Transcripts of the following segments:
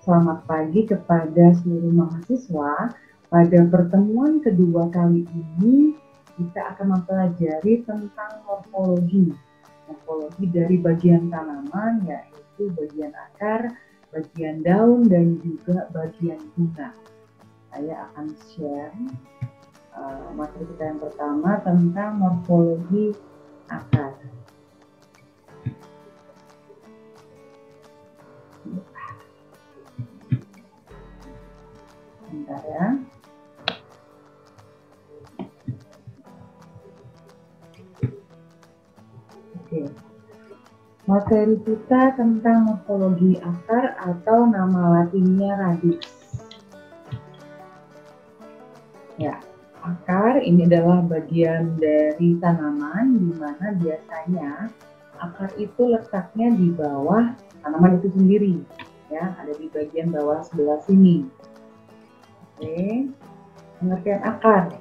Selamat pagi kepada seluruh mahasiswa. Pada pertemuan kedua kali ini, kita akan mempelajari tentang morfologi. Morfologi dari bagian tanaman, yaitu bagian akar, bagian daun, dan juga bagian bunga. Saya akan share materi kita yang pertama tentang morfologi akar. Bentar ya. Oke. Materi kita tentang morfologi akar atau nama latinnya radix. Ya, akar ini adalah bagian dari tanaman di mana biasanya akar itu letaknya di bawah tanaman itu sendiri, ya, ada di bagian bawah sebelah sini. Oke, pengertian akar.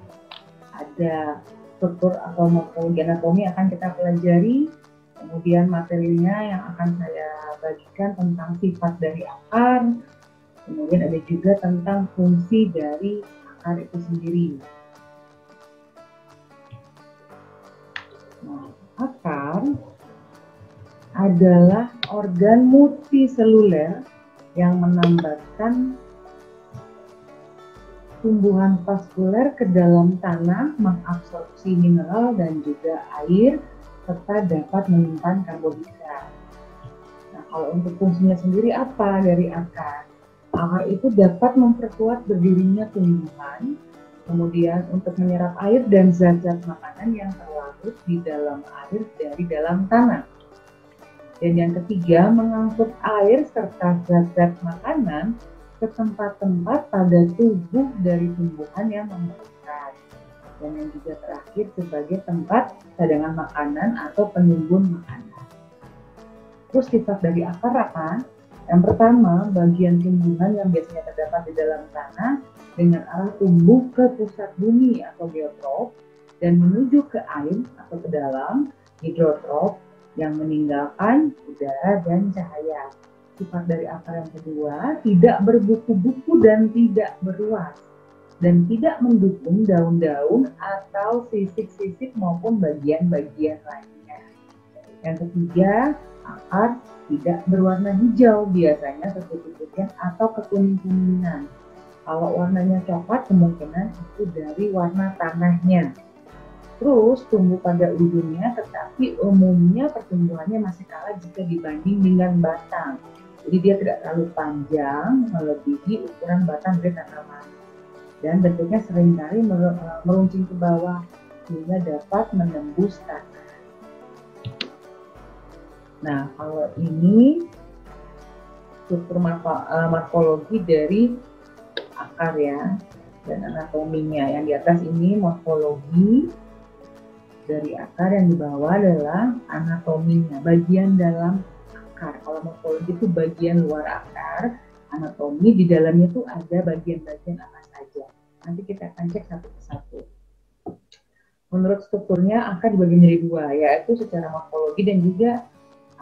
Ada struktur atau morfologi anatomi akan kita pelajari. Kemudian materinya yang akan saya bagikan tentang sifat dari akar. Kemudian ada juga tentang fungsi dari akar itu sendiri. Nah, akar adalah organ multiseluler yang menambatkan tumbuhan vaskuler ke dalam tanah, mengabsorpsi mineral dan juga air, serta dapat menyimpan karbohidrat. Nah, kalau untuk fungsinya sendiri apa dari akar? Akar itu dapat memperkuat berdirinya tumbuhan, kemudian untuk menyerap air dan zat-zat makanan yang terlarut di dalam air dari dalam tanah. Dan yang ketiga, mengangkut air serta zat-zat makanan ke tempat-tempat pada tubuh dari tumbuhan yang memerlukan. Dan yang juga terakhir sebagai tempat cadangan makanan atau penimbun makanan. Terus sifat dari akar apa? Yang pertama, bagian tumbuhan yang biasanya terdapat di dalam tanah dengan arah tumbuh ke pusat bumi atau geotrop dan menuju ke air atau ke dalam hidrotrop yang meninggalkan udara dan cahaya. Sifat dari akar yang kedua, tidak berbuku-buku dan tidak beruas dan tidak mendukung daun-daun atau sisik-sisik maupun bagian-bagian lainnya. Yang ketiga, akar tidak berwarna hijau, biasanya keputih-putihan atau kekuning-kuningan. Kalau warnanya coklat, kemungkinan itu dari warna tanahnya. Terus tumbuh pada ujungnya, tetapi umumnya pertumbuhannya masih kalah jika dibanding dengan batang. Jadi dia tidak terlalu panjang, melebihi ukuran batang dari tanaman. Dan bentuknya seringkali meruncing ke bawah, sehingga dapat menembus tanah. Nah, kalau ini struktur morfologi dari akar ya, dan anatominya. Yang di atas ini morfologi dari akar, yang di bawah adalah anatominya, bagian dalam akar. Kalau morfologi itu bagian luar akar, anatomi di dalamnya itu ada bagian-bagian apa saja. Nanti kita akan cek satu persatu. Menurut strukturnya akar dibagi menjadi dua, yaitu secara morfologi dan juga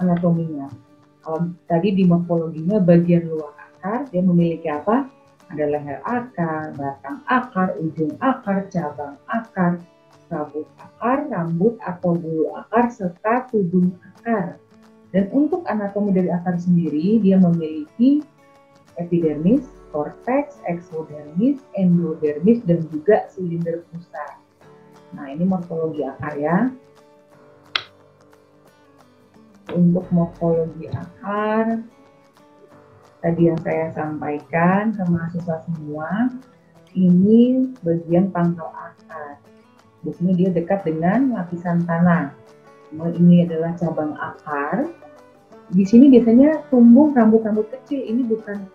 anatominya. Kalau tadi di morfologinya bagian luar akar, dia memiliki apa? Ada leher akar, batang akar, ujung akar, cabang akar, rabut akar, rambut atau bulu akar, serta tudung akar. Dan untuk anatomi dari akar sendiri, dia memiliki epidermis, korteks, eksodermis, endodermis, dan juga silinder pusat. Nah, ini morfologi akar ya. Untuk morfologi akar, tadi yang saya sampaikan ke mahasiswa semua, ini bagian pangkal akar. Di sini dia dekat dengan lapisan tanah. Ini adalah cabang akar. Di sini biasanya tumbuh rambut-rambut kecil. Ini bukan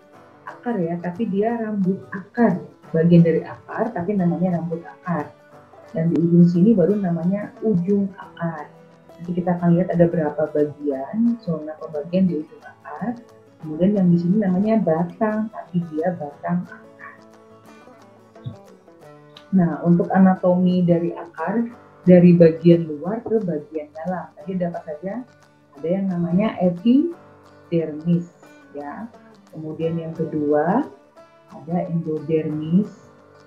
akar ya, tapi dia rambut akar. Bagian dari akar, tapi namanya rambut akar. Dan di ujung sini baru namanya ujung akar. Nanti kita akan lihat ada berapa bagian, zona pembagian di ujung akar. Kemudian yang di sini namanya batang, tapi dia batang akar. Nah, untuk anatomi dari akar, dari bagian luar ke bagian dalam. Tadi dapat saja ada yang namanya epidermis, ya. Kemudian yang kedua ada endodermis,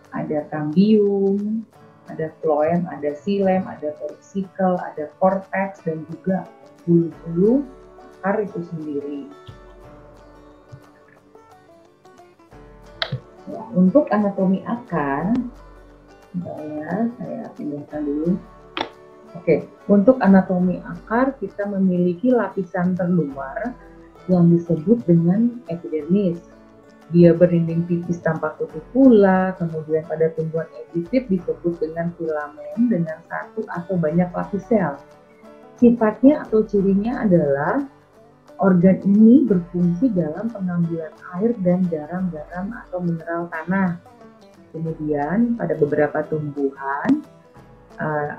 ada cambium, ada phloem, ada xilem, ada pericycle, ada cortex, dan juga bulu-bulu akar itu sendiri. Ya, untuk anatomi akar, ya, saya pindahkan dulu. Oke, untuk anatomi akar kita memiliki lapisan terluar yang disebut dengan epidermis. Dia berdinding tipis tanpa kutikula, kemudian pada tumbuhan epifit disebut dengan filamen dengan satu atau banyak lapis sel. Sifatnya atau cirinya adalah organ ini berfungsi dalam pengambilan air dan garam-garam atau mineral tanah. Kemudian pada beberapa tumbuhan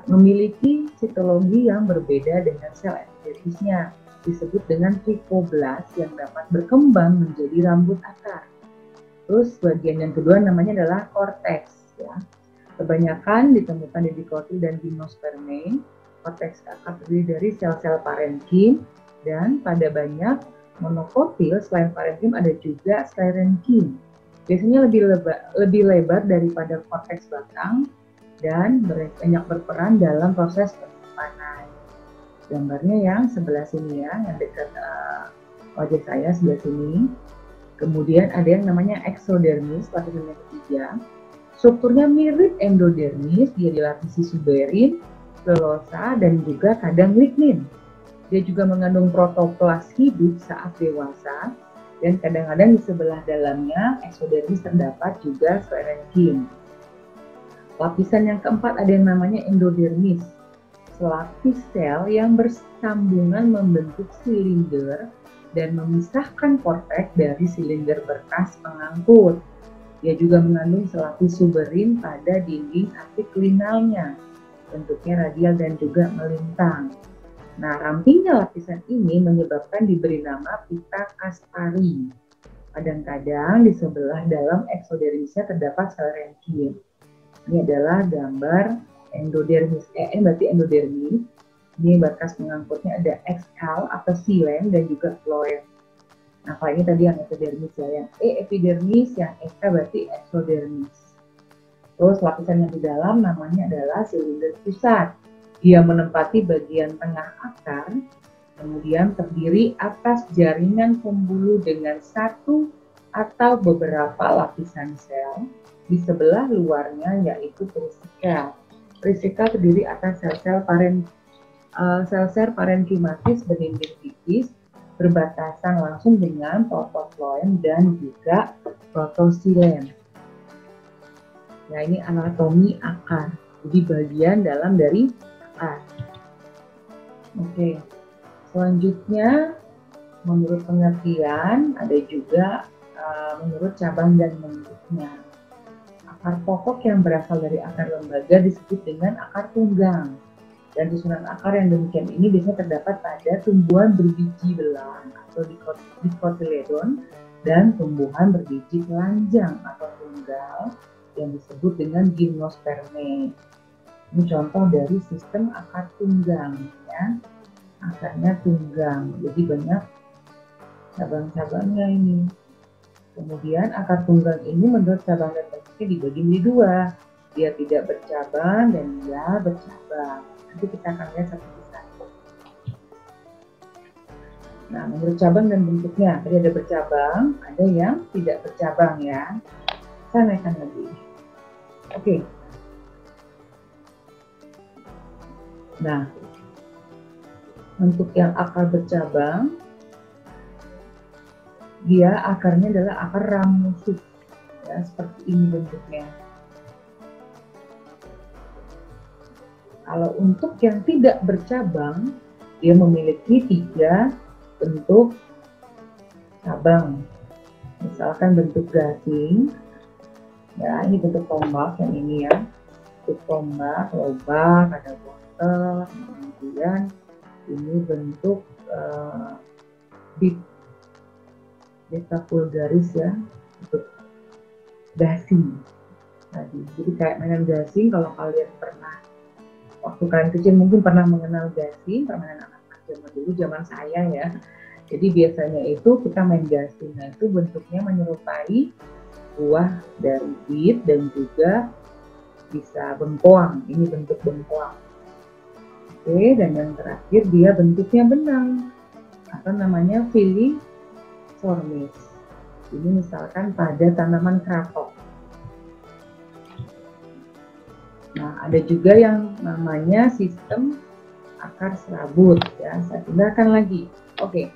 memiliki sitologi yang berbeda dengan sel epidermisnya, disebut dengan trichoblast yang dapat berkembang menjadi rambut akar. Terus bagian yang kedua namanya adalah cortex, ya. Kebanyakan ditemukan di dikotil dan gimnospermae. Cortex akar terdiri dari sel-sel parenkim, dan pada banyak monokotil selain parenkim ada juga sklerenkim. Biasanya lebih lebar daripada cortex batang dan banyak berperan dalam proses penyimpanan. Gambarnya yang sebelah sini ya, yang dekat wajah saya sebelah sini. Kemudian ada yang namanya exodermis, lapisan yang ketiga. Strukturnya mirip endodermis, dia dilapisi suberin, selulosa, dan juga kadang lignin. Dia juga mengandung protoplas hidup saat dewasa, dan kadang-kadang di sebelah dalamnya exodermis terdapat juga sklerenkim. Lapisan yang keempat ada yang namanya endodermis, selapis sel yang bersambungan membentuk silinder dan memisahkan korteks dari silinder berkas pengangkut. Dia juga mengandung selapis suberin pada dinding apiklinalnya, bentuknya radial dan juga melintang. Nah, rampingnya lapisan ini menyebabkan diberi nama pita caspari. Kadang-kadang di sebelah dalam exodermisnya terdapat sklerenkim. Ini adalah gambar endodermis, berarti endodermis. Ini berkas pengangkutnya ada XL atau xilem dan juga phloem. Nah, kalau ini tadi yang epidermis ya, yang epidermis, yang Ek berarti exodermis. Terus lapisan yang di dalam namanya adalah silinder pusat. Dia menempati bagian tengah akar, kemudian terdiri atas jaringan pembuluh dengan satu atau beberapa lapisan sel. Di sebelah luarnya yaitu pericycle. Pericycle terdiri atas sel-sel parenkimatis berdinding tipis, berbatasan langsung dengan protofloem dan juga protoxilem. Nah, ini anatomi akar, jadi bagian dalam dari akar. Oke, selanjutnya menurut pengertian ada juga menurut cabang dan bentuknya. Akar pokok yang berasal dari akar lembaga disebut dengan akar tunggang. Dan susunan akar yang demikian ini biasanya terdapat pada tumbuhan berbiji belang atau dicotyledon dan tumbuhan berbiji telanjang atau tunggal yang disebut dengan gimnospermae. Ini contoh dari sistem akar tunggang, ya. Akarnya tunggang, jadi banyak cabang-cabangnya ini. Kemudian akar tunggang ini menurut cabang dan bentuknya dibagi menjadi dua. Dia tidak bercabang dan dia bercabang. Nanti kita akan lihat satu persatu. Nah, menurut cabang dan bentuknya, tadi ada bercabang, ada yang tidak bercabang ya. Saya naikkan lagi. Oke. Nah, untuk yang akar bercabang, dia akarnya adalah akar ramusuk, ya, seperti ini bentuknya. Kalau untuk yang tidak bercabang, dia memiliki 3 bentuk cabang. Misalkan bentuk gasing, ya ini bentuk tombak yang ini ya, bentuk tombak, lobak, ada wortel, kemudian ini bentuk beta vulgaris ya, bentuk gasing tadi. Jadi kayak mainan gasing, kalau kalian pernah waktu kalian kecil mungkin pernah mengenal gasing, permainan anak-anak zaman dulu, zaman saya ya. Jadi biasanya itu kita main gasing. Nah, itu bentuknya menyerupai buah dari bit dan juga bisa bengkoang. Ini bentuk bengkoang. Oke, dan yang terakhir dia bentuknya benang atau namanya filiformis. Ini misalkan pada tanaman kratok. Nah, ada juga yang namanya sistem akar serabut ya. Saya tindakan lagi. Oke.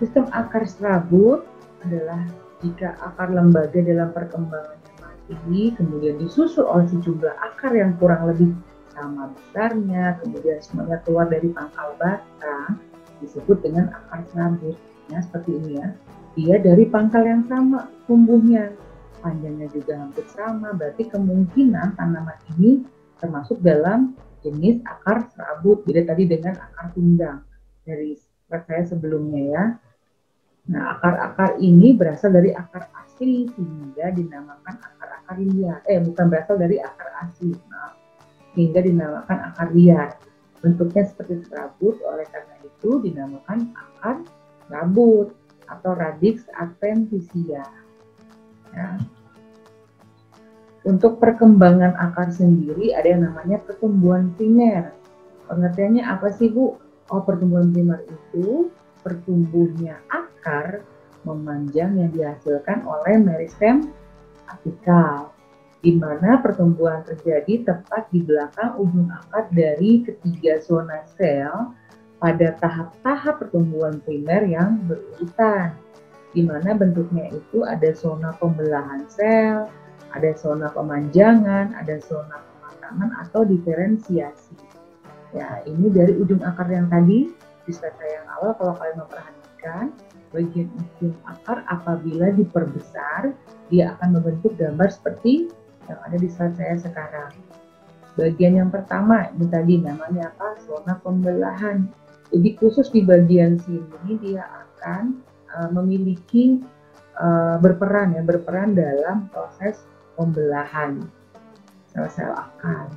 Sistem akar serabut adalah jika akar lembaga dalam perkembangannya mati, kemudian disusul oleh sejumlah akar yang kurang lebih sama besarnya, kemudian semuanya keluar dari pangkal batang, disebut dengan akar serabut. Ya, seperti ini ya. Dia dari pangkal yang sama tumbuhnya, panjangnya juga hampir sama, berarti kemungkinan tanaman ini termasuk dalam jenis akar serabut. Beda tadi dengan akar tunggang dari saya sebelumnya ya. Nah, akar-akar ini berasal dari akar asli sehingga dinamakan akar-akar liar. Bukan berasal dari akar asli, maaf. Sehingga dinamakan akar liar. Bentuknya seperti serabut, oleh karena itu dinamakan akar serabut atau radix adventitia. Ya. Untuk perkembangan akar sendiri ada yang namanya pertumbuhan primer. Pengertiannya apa sih, Bu? Oh, pertumbuhan primer itu pertumbuhnya akar memanjang yang dihasilkan oleh meristem apikal, di mana pertumbuhan terjadi tepat di belakang ujung akar dari ketiga zona sel pada tahap-tahap pertumbuhan primer yang berurutan, di mana bentuknya itu ada zona pembelahan sel, ada zona pemanjangan, ada zona pematangan atau diferensiasi. Ya, ini dari ujung akar yang tadi, di slide saya yang awal, kalau kalian memperhatikan, bagian ujung akar apabila diperbesar, dia akan membentuk gambar seperti yang ada di slide saya sekarang. Bagian yang pertama, ini tadi namanya apa? Zona pembelahan. Jadi khusus di bagian sini, dia akan memiliki berperan dalam proses pembelahan sel-sel akar.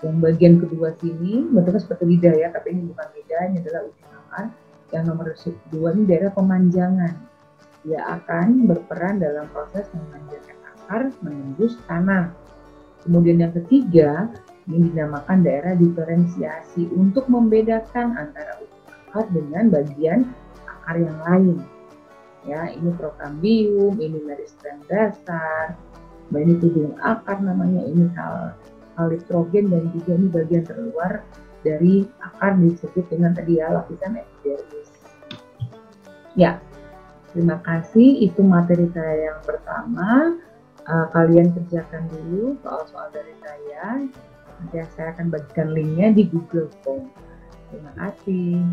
Yang bagian kedua sini bentuknya seperti lidah ya, tapi ini bukan lidah, ini adalah ujung akar. Yang nomor kedua ini daerah pemanjangan. Dia akan berperan dalam proses memanjangkan akar menembus tanah. Kemudian yang ketiga, ini dinamakan daerah diferensiasi untuk membedakan antara ujung akar dengan bagian akar yang lain. Ya, ini prokambium, ini meristem dasar, ini tudung akar namanya, ini kalitrogen, dan juga ini bagian terluar dari akar disebut dengan tadi ya lapisan epidermis. Ya, terima kasih. Itu materi saya yang pertama. Kalian kerjakan dulu soal-soal dari saya. Nanti saya akan bagikan linknya di Google Form. Terima kasih.